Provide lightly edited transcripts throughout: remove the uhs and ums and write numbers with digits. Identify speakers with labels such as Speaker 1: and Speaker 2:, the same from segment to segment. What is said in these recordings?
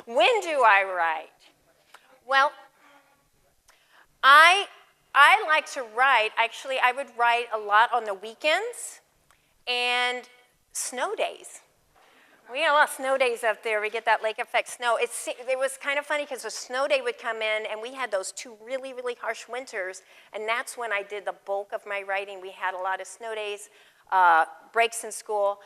Speaker 1: When do I write? Well, I like to write. Actually, I would write a lot on the weekends and snow days. We get a lot of snow days up there. We get that lake effect snow. It was kind of funny because a snow day would come in, and we had those 2 really, really harsh winters, and that's when I did the bulk of my writing. We had a lot of snow days, breaks in school.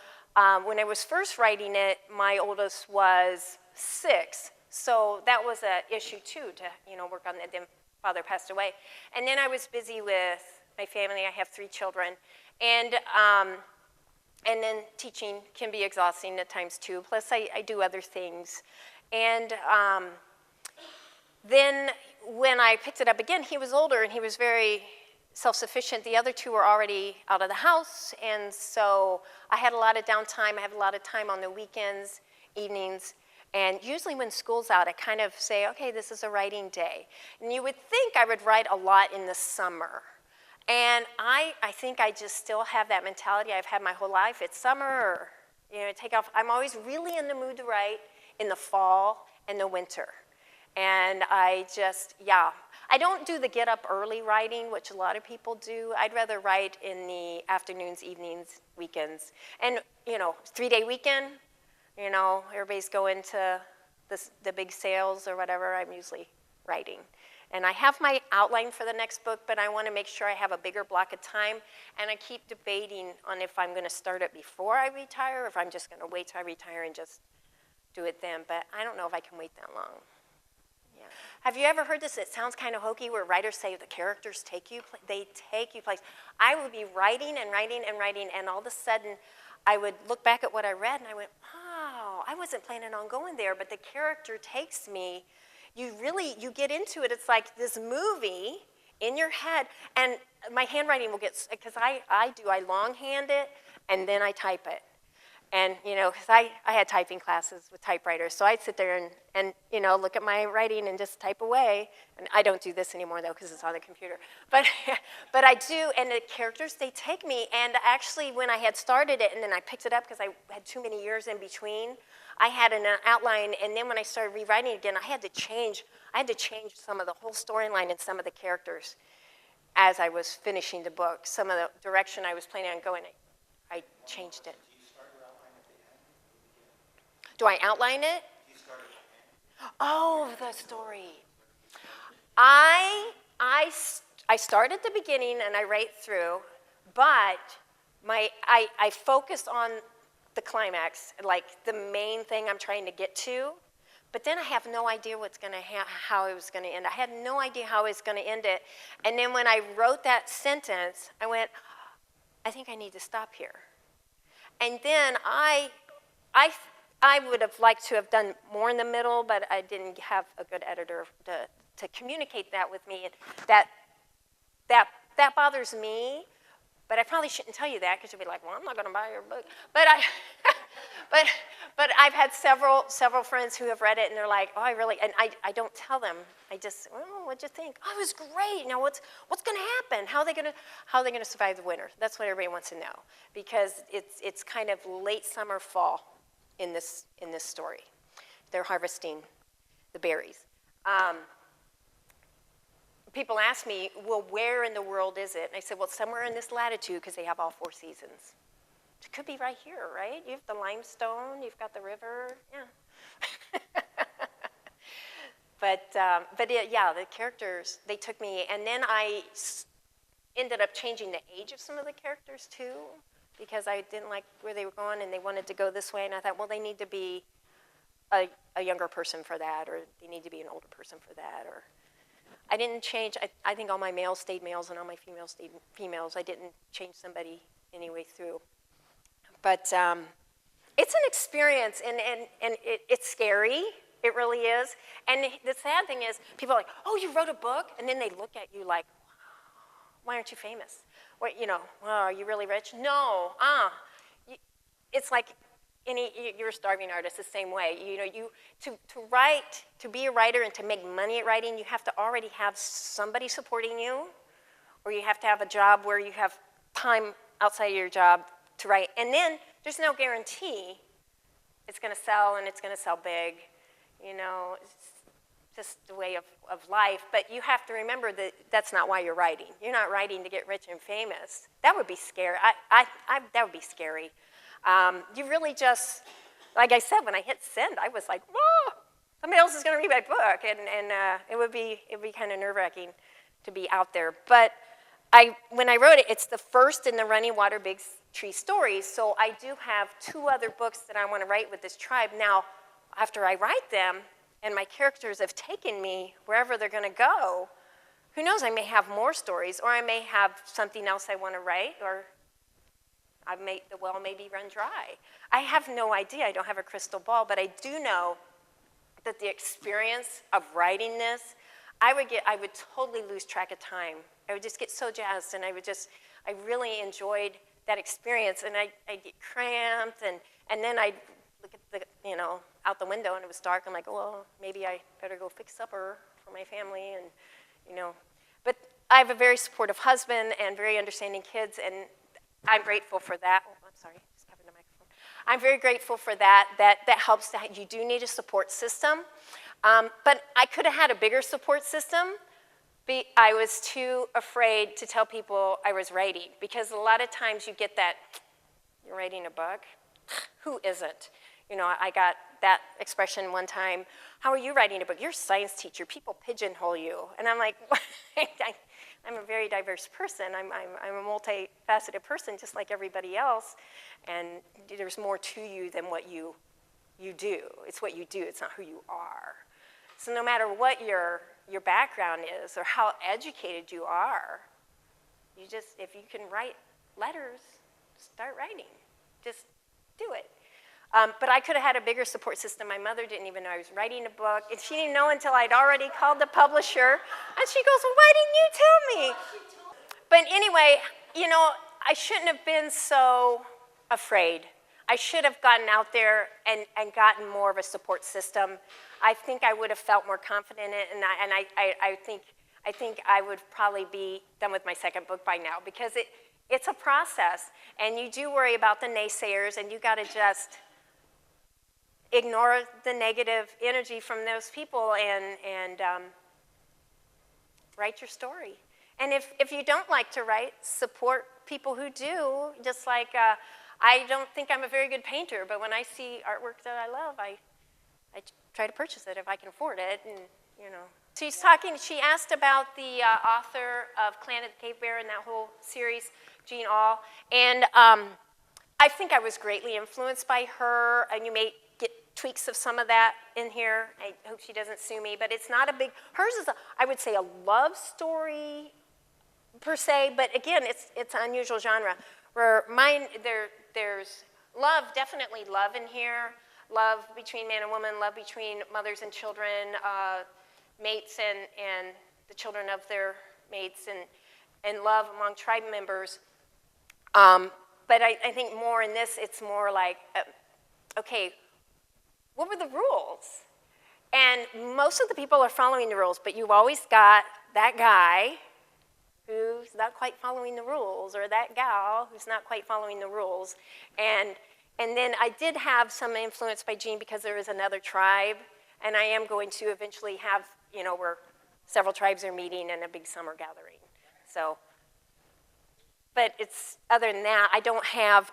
Speaker 1: When I was first writing it, my oldest was 6, so that was an issue too to work on it. Then father passed away, and then I was busy with my family. I have 3 children, and then teaching can be exhausting at times too. Plus, I do other things. And then when I picked it up again, he was older and he was very self-sufficient. The other 2 were already out of the house, and so I had a lot of downtime. I have a lot of time on the weekends, evenings, and usually when school's out, I kind of say, okay, this is a writing day. And you would think I would write a lot in the summer. And I think I just still have that mentality I've had my whole life. It's summer or, take off. I'm always really in the mood to write in the fall and the winter. And I don't do the get up early writing, which a lot of people do. I'd rather write in the afternoons, evenings, weekends. And, 3-day weekend, everybody's going to the big sales or whatever, I'm usually writing. And I have my outline for the next book, but I want to make sure I have a bigger block of time. And I keep debating on if I'm going to start it before I retire or if I'm just going to wait till I retire and just do it then. But I don't know if I can wait that long. Yeah. Have you ever heard this? It sounds kind of hokey where writers say the characters take you place. I would be writing and writing and writing, and all of a sudden I would look back at what I read and I went, oh, I wasn't planning on going there, but the character takes me. You get into it. It's like this movie in your head. And my handwriting will get, because I longhand it, and then I type it. And, because I had typing classes with typewriters, so I'd sit there and look at my writing and just type away. And I don't do this anymore, though, because it's on the computer. But I do, and the characters, they take me. And actually, when I had started it, and then I picked it up because I had too many years in between, I had an outline, and then when I started rewriting again, I had to change some of the whole storyline and some of the characters as I was finishing the book. Some of the direction I was planning on going, I changed it.
Speaker 2: Do you start your outline at the end?
Speaker 1: Do I outline it?
Speaker 2: Do you start at the end?
Speaker 1: Oh, the story. I start at the beginning and I write through, but I focus on the climax, like the main thing I'm trying to get to, but then I have no idea how it was going to end. I had no idea how I was going to end it. And then when I wrote that sentence, I went, I think I need to stop here. And then I would have liked to have done more in the middle, but I didn't have a good editor to communicate that with me. That bothers me. But I probably shouldn't tell you that because you'll be like, well, I'm not going to buy your book. But but I've had several friends who have read it and they're like, oh, and I don't tell them. I just, well, what'd you think? Oh, it was great. Now what's going to happen? How are they going to survive the winter? That's what everybody wants to know, because it's kind of late summer, fall in this story. They're harvesting the berries. People ask me, well, where in the world is it? And I said, well, somewhere in this latitude, because they have all 4 seasons. It could be right here, right? You have the limestone, you've got the river, yeah. But the characters, they took me, and then I ended up changing the age of some of the characters too, because I didn't like where they were going, and they wanted to go this way, and I thought, well, they need to be a younger person for that, or they need to be an older person for that, or I didn't change. I think all my males stayed males and all my females stayed females. I didn't change somebody anyway through. But it's an experience, and it's scary. It really is. And the sad thing is, people are like, oh, you wrote a book? And then they look at you like, why aren't you famous? What, well, are you really rich? No. It's like you're a starving artist the same way. To write, to be a writer and to make money at writing, you have to already have somebody supporting you, or you have to have a job where you have time outside of your job to write. And then there's no guarantee it's going to sell, and it's going to sell big. you know, it's just the way of life. But you have to remember that that's not why you're writing. You're not writing to get rich and famous. That would be scary. That would be scary. You really just, like I said, when I hit send, I was like, whoa, somebody else is going to read my book. And it would be kind of nerve-wracking to be out there. But when I wrote it, it's the first in the Running Water Big Tree stories. So I do have 2 other books that I want to write with this tribe. Now, after I write them, and my characters have taken me wherever they're going to go, who knows, I may have more stories, or I may have something else I want to write, or the well may be run dry. I have no idea. I don't have a crystal ball, but I do know that the experience of writing this, I would totally lose track of time. I would just get so jazzed, and I really enjoyed that experience, and I'd get cramped, and then I'd look at out the window, and it was dark. I'm like, well, maybe I better go fix supper for my family, and But I have a very supportive husband and very understanding kids, and I'm grateful for that. Oh, I'm sorry, just covered the microphone. I'm very grateful for that. That helps. You do need a support system, but I could have had a bigger support system. I was too afraid to tell people I was writing, because a lot of times you get that, you're writing a book? Who isn't? I got that expression one time, how are you writing a book? You're a science teacher. People pigeonhole you. And I'm like, I'm a very diverse person. I'm a multifaceted person just like everybody else. And there's more to you than what you do. It's what you do. It's not who you are. So no matter what your background is or how educated you are, if you can write letters, start writing. Just do it. But I could have had a bigger support system. My mother didn't even know I was writing a book, and she didn't know until I'd already called the publisher. And she goes, well, why didn't you tell me? But anyway, I shouldn't have been so afraid. I should have gotten out there and gotten more of a support system. I think I would have felt more confident in it, and I think I would probably be done with my second book by now, because it's a process, and you do worry about the naysayers, and you got to just ignore the negative energy from those people and write your story. And if you don't like to write, support people who do. Just like I don't think I'm a very good painter, but when I see artwork that I love, I try to purchase it if I can afford it. And she asked about the author of Clan of the Cave Bear and that whole series, Jean Aul. And I think I was greatly influenced by her, and you may get tweaks of some of that in here. I hope she doesn't sue me, but it's not hers is, I would say, a love story per se, but again, it's an unusual genre. Where mine, there's love, definitely love in here, love between man and woman, love between mothers and children, mates and the children of their mates, and love among tribe members. But I think more in this, it's more like, okay, what were the rules? And most of the people are following the rules, but you've always got that guy who's not quite following the rules, or that gal who's not quite following the rules. And then I did have some influence by Jean because there is another tribe, and I am going to eventually have, where several tribes are meeting in a big summer gathering. So, but it's, other than that, I don't have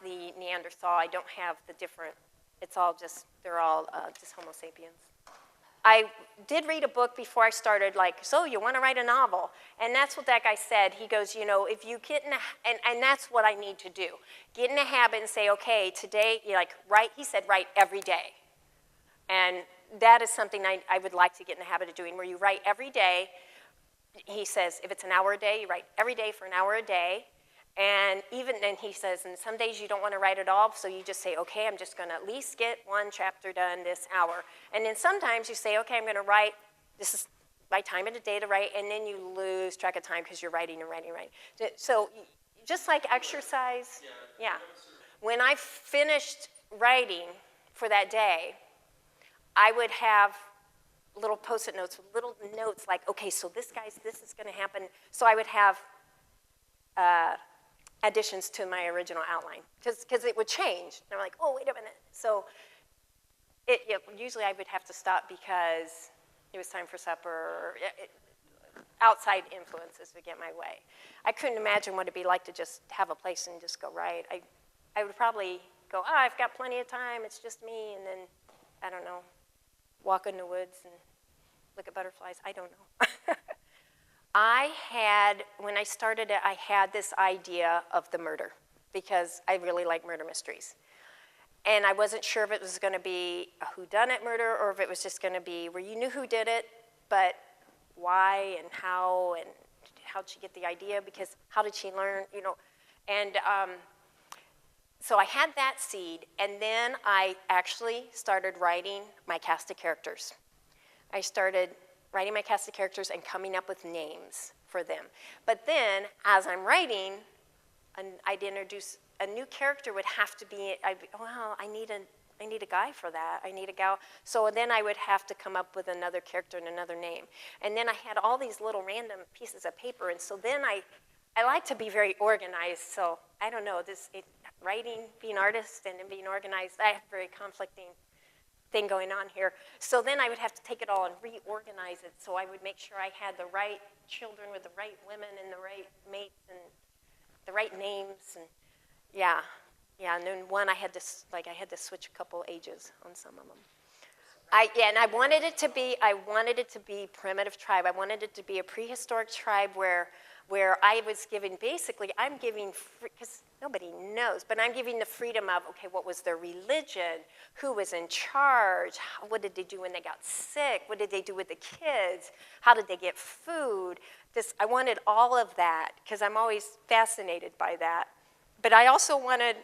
Speaker 1: the Neanderthal, I don't have the different, it's all just, they're all just Homo sapiens. I did read a book before I started, like, so you want to write a novel? And that's what that guy said. He goes, if you get in and that's what I need to do. Get in a habit and say, okay, today, write, he said, write every day. And that is something I would like to get in the habit of doing, where you write every day. He says, if it's an hour a day, you write every day for an hour a day. And even then he says, and some days you don't want to write at all, so you just say, okay, I'm just going to at least get one chapter done this hour. And then sometimes you say, okay, I'm going to write, this is my time of the day to write, and then you lose track of time because you're writing and writing and writing. So just like exercise, yeah. When I finished writing for that day, I would have little Post-it notes, little notes like, okay, so this is going to happen. So I would have additions to my original outline, because it would change. And I'm like, oh, wait a minute. So Usually I would have to stop because it was time for supper, or outside influences would get my way. I couldn't imagine what it'd be like to just have a place and just go write. I would probably go, I've got plenty of time, it's just me, and then, I don't know, walk in the woods and look at butterflies, I don't know. When I started it, I had this idea of the murder because I really like murder mysteries. And I wasn't sure if it was going to be a whodunit murder or if it was just going to be where you knew who did it, but why and how and how'd she get the idea, because how did she learn, And so I had that seed, and then I actually started writing my cast of characters. I started writing my cast of characters and coming up with names for them. But then, as I'm writing, I'd introduce a new character would have to be, I need a guy for that. I need a gal. So then I would have to come up with another character and another name. And then I had all these little random pieces of paper. And so then I like to be very organized. So I don't know, writing, being an artist, and then being organized, I have a very conflicting thing going on here. So then I would have to take it all and reorganize it. So I would make sure I had the right children with the right women and the right mates and the right names. And yeah, and then one I had to switch a couple ages on some of them. And I wanted it to be primitive tribe. I wanted it to be a prehistoric tribe where I was giving, basically, I'm giving, because nobody knows, but I'm giving the freedom of, okay, what was their religion? Who was in charge? What did they do when they got sick? What did they do with the kids? How did they get food? I wanted all of that, because I'm always fascinated by that. But I also wanted,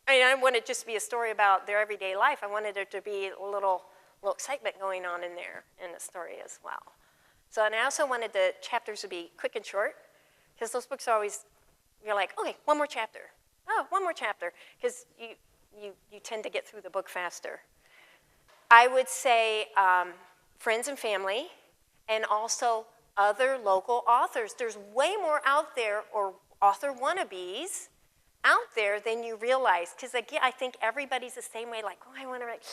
Speaker 1: I didn't want it just to be a story about their everyday life. I wanted there to be a little excitement going on in there in the story as well. So, and I also wanted the chapters to be quick and short, because those books are always, you're like, okay, one more chapter. Oh, one more chapter, because you tend to get through the book faster. I would say friends and family, and also other local authors. There's way more out there, or author wannabes out there than you realize. Because again, I think everybody's the same way, like, I want to write,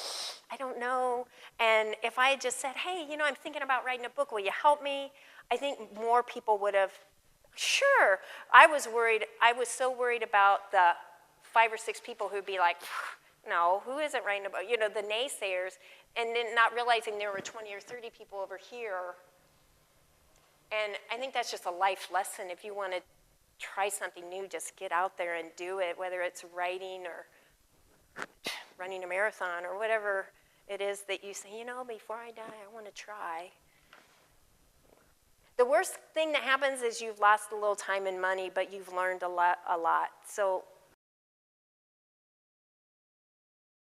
Speaker 1: I don't know. And if I had just said, hey, I'm thinking about writing a book, will you help me? I think more people would have, sure. I was so worried about the 5 or 6 people who'd be like, no, who isn't writing a book? The naysayers, and then not realizing there were 20 or 30 people over here. And I think that's just a life lesson. If you want to try something new, just get out there and do it, whether it's writing or running a marathon or whatever it is that you say, before I die, I want to try. The worst thing that happens is you've lost a little time and money, but you've learned a lot. So